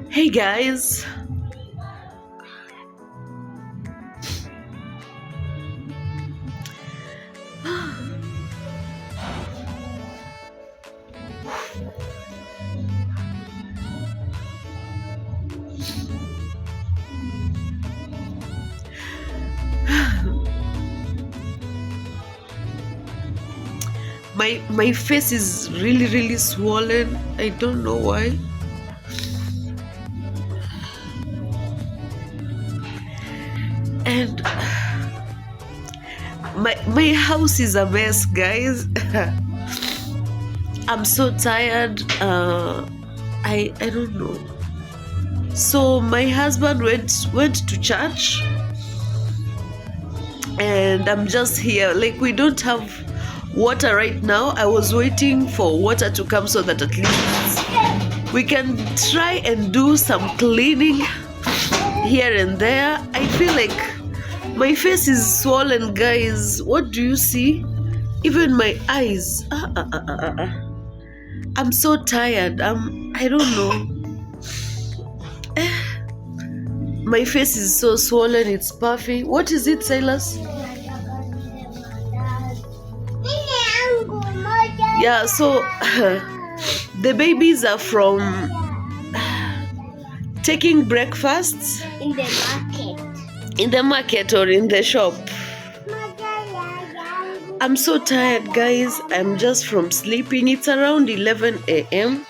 Hey guys, my face is really swollen. I don't know why. And my house is a mess, guys. I'm so tired. I don't know. So my husband went to church, and I'm just here. Like, we don't have water right now. I was waiting for water to come so that at least we can try and do some cleaning here and there. I feel like my face is swollen, guys. What do you see? Even my eyes. I'm so tired. I don't know. My face is so swollen, it's puffy. What is it, Silas? Yeah, so the babies are from taking breakfast in the market or in the shop. I'm so tired, guys. I'm just from sleeping. It's around 11 a.m.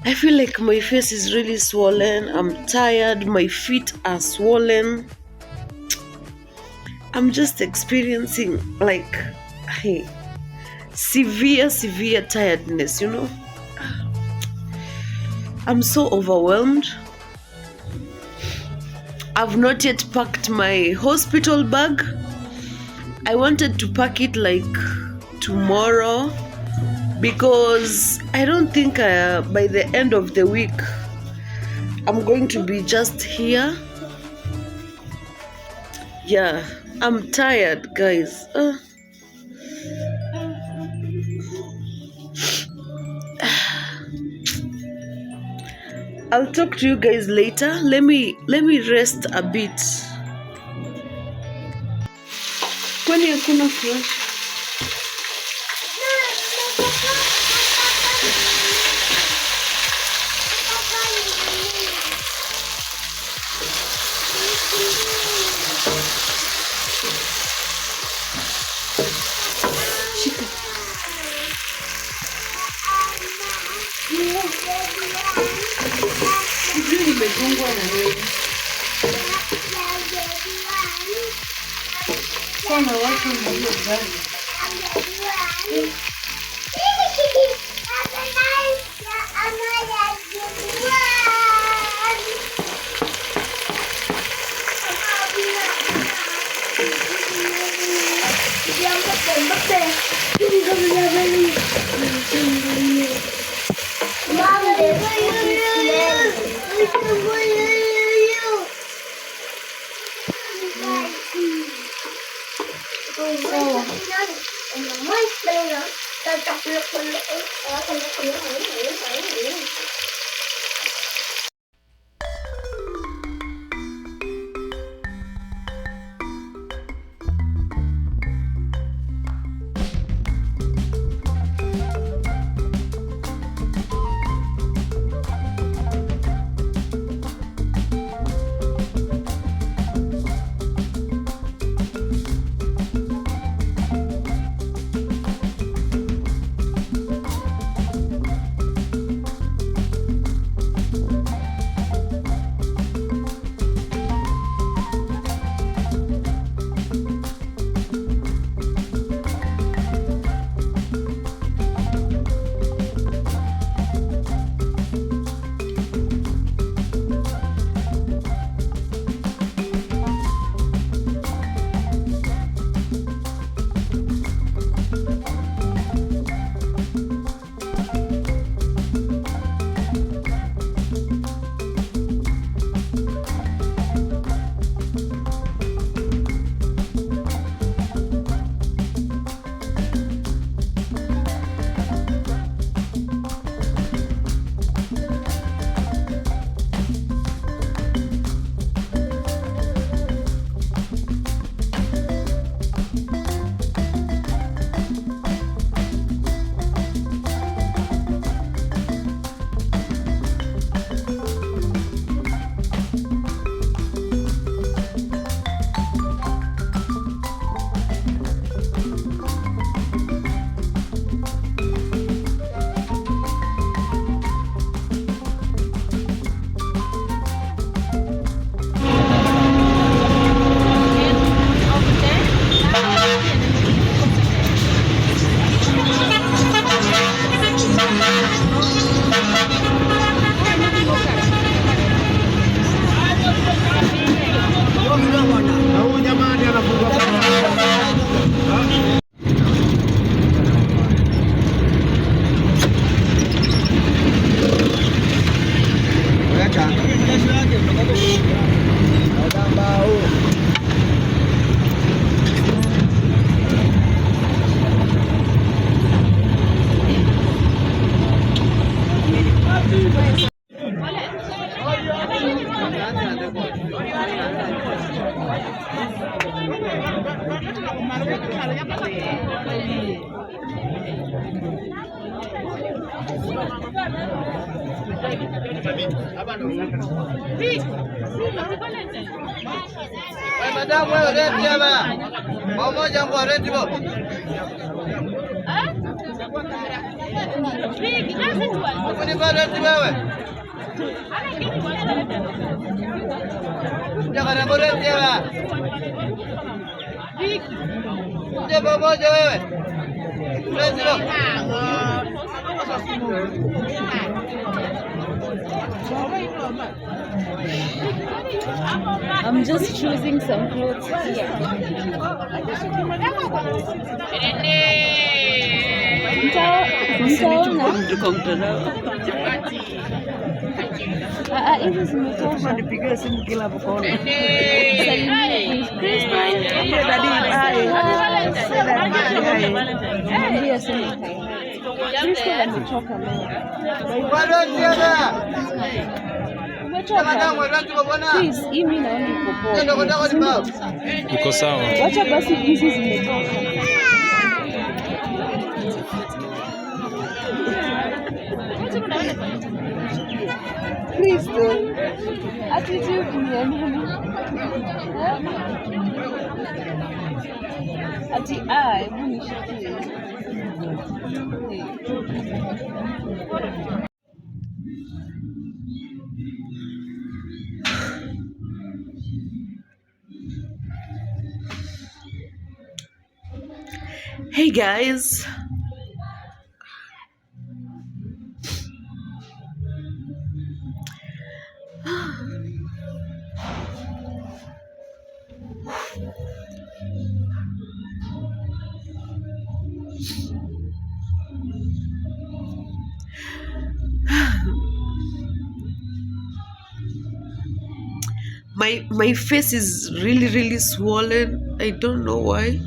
I feel like my face is really swollen. I'm tired. My feet are swollen. I'm just experiencing like severe tiredness, you know. I'm so overwhelmed. I've not yet packed my hospital bag. I wanted to pack it like tomorrow, because I don't think by the end of the week I'm going to be just here. Yeah, I'm tired, guys. I'll talk to you guys later. Let me rest a bit. Kwani hakuna flash? Sijui nimegongwa na nini. Sana watu na hiyo gari. Madam, wewe reti hapa. Pamoja kwa reti bo. Kuni kwa reti wewe. Jangan kwa reti hapa. Ndio pamoja wewe. Reti bo. I'm just choosing some clothes here. Mtaona? Hizi zimetosha. Nipigie simu kila mkono. Salimia Crystal. Mwambie aseme hi. Crystal amechoka leo. Kwa reti hapa. Umechoka? Madam, wewe reti bwana. Please, hii mimi naona iko poa. Ndio kwa sababu. Iko sawa. Wacha basi hizi zimetosha. Crystal, attitude ni ya nini? Ati hebu nishikie. Hey guys. My face is really swollen. I don't know why.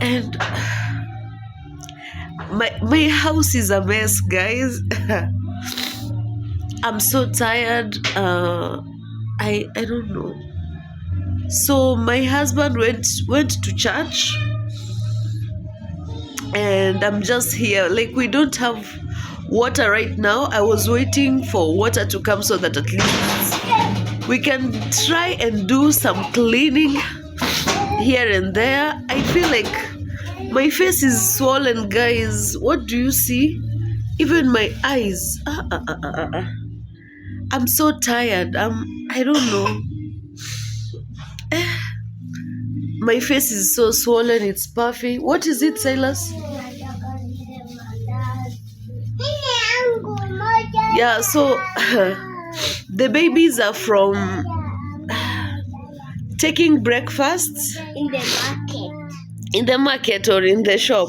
And my house is a mess, guys. I'm so tired. I don't know. So my husband went to church, and I'm just here. Like, we don't have water right now. I was waiting for water to come so that at least we can try and do some cleaning here and there. I feel like my face is swollen, guys. What do you see? Even my eyes. I'm so tired. I don't know. My face is so swollen. It's puffy. What is it, Silas? Yeah, so the babies are from taking breakfast in the market or in the shop.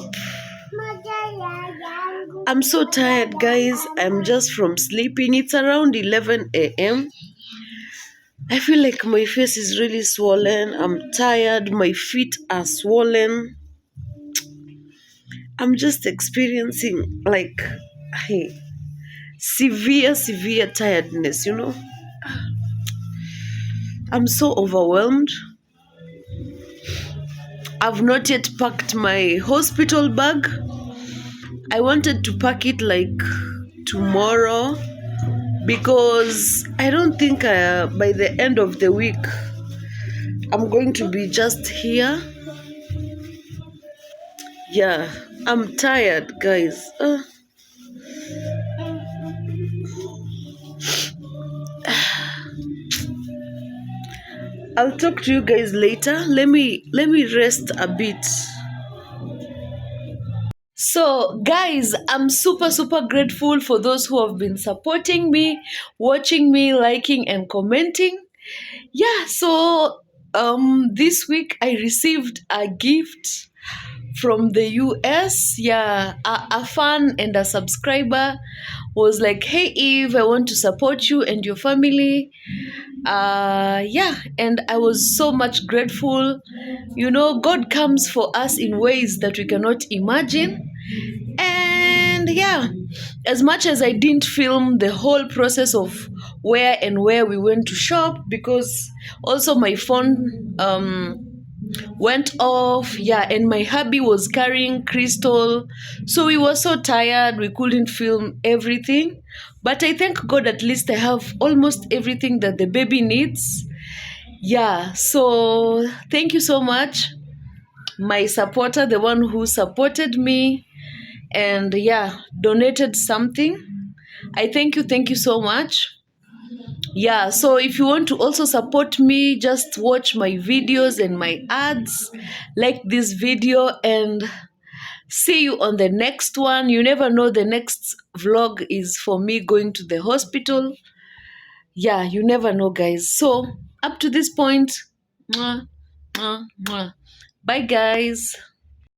I'm so tired, guys. I'm just from sleeping. It's around 11 a.m. I feel like my face is really swollen. I'm tired. My feet are swollen. I'm just experiencing like severe tiredness, you know. I'm so overwhelmed. I've not yet packed my hospital bag. I wanted to pack it like tomorrow because I don't think by the end of the week I'm going to be just here. Yeah, I'm tired, guys. I'll talk to you guys later. Let me rest a bit. So guys, I'm super grateful for those who have been supporting me, watching me, liking and commenting. Yeah, so this week I received a gift from the US. Yeah, a fan and a subscriber was like, hey Eve, I want to support you and your family. Yeah, and I was so much grateful. You know, God comes for us in ways that we cannot imagine. And yeah, as much as I didn't film the whole process of where we went to shop, because also my phone went off, yeah, and my hubby was carrying Crystal, so we were so tired we couldn't film everything. But I thank God, at least I have almost everything that the baby needs. Yeah, so thank you so much, my supporter, the one who supported me and yeah, donated something. I thank you so much. Yeah, so if you want to also support me, just watch my videos and my ads, like this video, and see you on the next one. You never know, the next vlog is for me going to the hospital. Yeah, you never know, guys. So up to this point, mwah, mwah, mwah. Bye, guys.